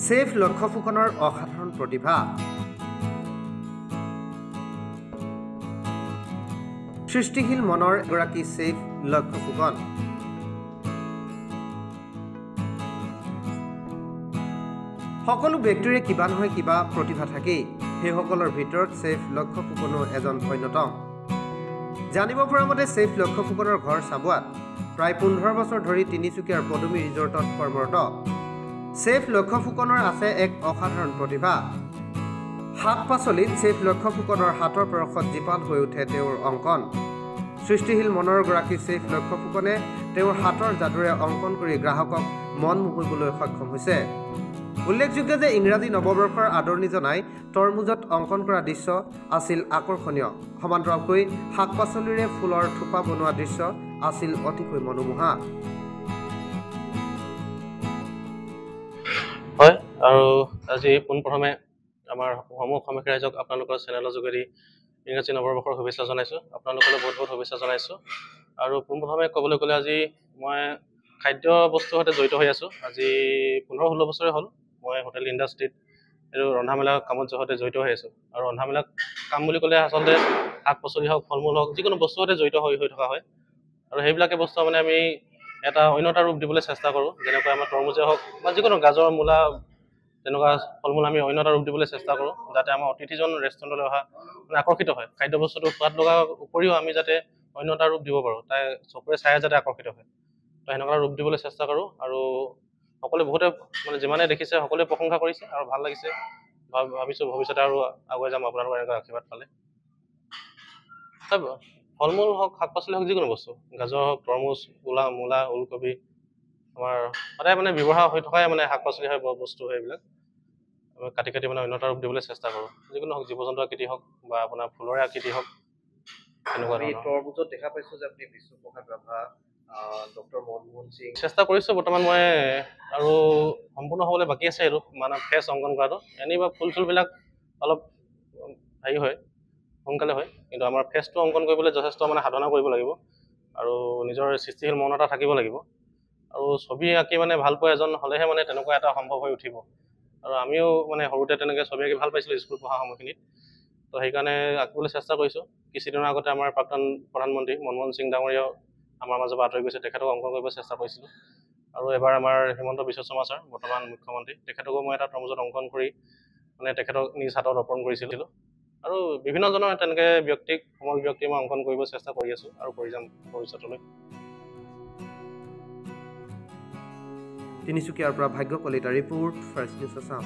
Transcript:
Chef লক্ষ্য ফুকনৰ অসাধাৰণ প্ৰতিভা। সৃষ্টিশীল মনৰ এগৰাকী চেফ লক্ষ্য ফুকন। সকলো ব্যক্তিৰে কিবা নহয় কিবা প্ৰতিভা থাকেই, সেইসকলৰ ভিতৰত চেফ লক্ষ্য ফুকনো এজন অন্যতম। জানিব পৰা মতে চেফ লক্ষ্য ফুকনৰ ঘৰ চাবুৱাত। প্ৰায় 15 বছৰ ধৰি তিনিচুকীয়াৰ পদুমী ৰিজৰ্টত কৰ্মৰত চেফ লক্ষ্য ফুকনৰ আছে এক অসাধাৰণ প্ৰতিভা। শাক পাচলিত চেফ লক্ষ্য ফুকনৰ হাতৰ পৰশত জীপাল হৈ উঠে তেওঁৰ অংকন। সৃষ্টিশীল মনৰ গৰাকী চেফ লক্ষ্য ফুকনে তেওঁৰ হাতৰ যাদুৰে অংকন কৰি গ্ৰাহকক মন মুহিবলৈ সক্ষম হৈছে। উল্লেখযোগ্য যে ইংৰাজী নৱবৰ্ষৰ আদৰণি জনাই তৰমুজত অংকন কৰা দৃশ্য আছিল আকৰ্ষণীয়। সমান্তৰালকৈ শাক পাচলিৰে ফুলৰ থোপা বনোৱা দৃশ্য আছিল অতিকৈ মনোমোহা। হয়, আৰু আজি পোনপ্ৰথমে আমাৰ সমূহ অসমীয়া ৰাইজক আপোনালোকৰ চেনেলৰ যোগেদি ইংৰাজী নৱবৰ্ষৰ শুভেচ্ছা জনাইছোঁ। আপোনালোকলৈ বহুত বহুত শুভেচ্ছা জনাইছোঁ। আৰু পোনপ্ৰথমে ক'বলৈ গ'লে আজি মই খাদ্য বস্তুৰ সৈতে জড়িত হৈ আছোঁ। আজি 15-16 বছৰে হ'ল মই হোটেল ইণ্ডাষ্ট্ৰীত এইটো ৰন্ধা মেলা কামত সৈতে জড়িত হৈ আছোঁ। আৰু ৰন্ধা মেলা কাম বুলি ক'লে আচলতে শাক পাচলি হওক, ফল মূল হওক, যিকোনো বস্তুৰ সৈতে জড়িত হৈ থকা হয়। আৰু সেইবিলাকে বস্তু মানে আমি এটা অন্য এটা ৰূপ দিবলৈ চেষ্টা কৰোঁ। যেনেকৈ আমাৰ তৰমুজে হওক বা যিকোনো গাজৰ, মূলা, তেনেকুৱা ফল মূল আমি অন্য এটা ৰূপ দিবলৈ চেষ্টা কৰোঁ, যাতে আমাৰ অতিথিজন ৰেষ্টুৰেণ্টলৈ অহা মানে আকৰ্ষিত হয়। খাদ্য বস্তুটো সোৱাদ লগা উপৰিও আমি যাতে অন্য এটা ৰূপ দিব পাৰোঁ, তাই চকুৰে চাই যাতে আকৰ্ষিত হয়। তো সেনেকুৱা ৰূপ দিবলৈ চেষ্টা কৰোঁ। আৰু সকলোৱে বহুতে মানে যিমানে দেখিছে সকলোৱে প্ৰশংসা কৰিছে আৰু ভাল লাগিছে। ভাবিছোঁ ভৱিষ্যতে আৰু আগুৱাই যাম আপোনালোকৰ এনেকুৱা আশীৰ্বাদ পালে। ফল মূল হওক, শাক পাচলি হওক, যিকোনো বস্তু, গাজৰ হওক, তৰমুজ, মূলা, ওলকবি, আমাৰ সদায় মানে ব্যৱহাৰ হৈ থকাই মানে শাক পাচলি হয়, বস্তু হয়, এইবিলাক কাটি কাটি মানে অন্য এটা ৰূপ দিবলৈ চেষ্টা কৰোঁ। যিকোনো হওক, জীৱ জন্তুৰ আকৃতি হওক বা আপোনাৰ ফুলৰে আকৃতি হওক, এনেকুৱা ধৰণৰ। তৰমুজত দেখা পাইছোঁ যে আপুনি বিষ্ণুপ্ৰসাদ ৰাভা, ডক্টৰ মনমোহন সিং। চেষ্টা কৰিছোঁ বৰ্তমান মই, আৰু সম্পূৰ্ণ হ'বলৈ বাকী আছে এইটো মানে ফেচ অংকন কৰাটো। এনেই বা ফুল চুলবিলাক অলপ হেৰি হয়, সোনকালে হয়, কিন্তু আমাৰ ফেচটো অংকন কৰিবলৈ যথেষ্ট মানে সাধনা কৰিব লাগিব আৰু নিজৰ সৃষ্টিশীল মন এটা থাকিব লাগিব। আৰু ছবি আঁকি মানে ভালপোৱা এজন হ'লেহে মানে তেনেকুৱা এটা সম্ভৱ হৈ উঠিব। আৰু আমিও মানে সৰুতে তেনেকৈ ছবি আঁকি ভাল পাইছিলোঁ স্কুল পঢ়া সময়খিনিত। তো সেইকাৰণে আঁকিবলৈ চেষ্টা কৰিছোঁ। কিছুদিনৰ আগতে আমাৰ প্ৰাক্তন প্ৰধানমন্ত্ৰী মনমোহন সিং ডাঙৰীয়াও আমাৰ মাজৰ পৰা আঁতৰি গৈছে, তেখেতক অংকন কৰিব চেষ্টা কৰিছিলোঁ। আৰু এবাৰ আমাৰ হিমন্ত বিশ্ব শৰ্মা ছাৰ, বৰ্তমান মুখ্যমন্ত্ৰী, তেখেতকো মই এটা তৰমুজত অংকন কৰি মানে তেখেতক নিজ হাতত অৰ্পণ কৰিছিলোঁ। আৰু বিভিন্নজনৰ তেনেকৈ সমল ব্যক্তিক মই অংকন কৰিব চেষ্টা কৰি আছোঁ আৰু কৰি যাম ভৱিষ্যতলৈ। তিনিচুকীয়াৰ পৰা ভাগ্য Kalita report, first news Assam.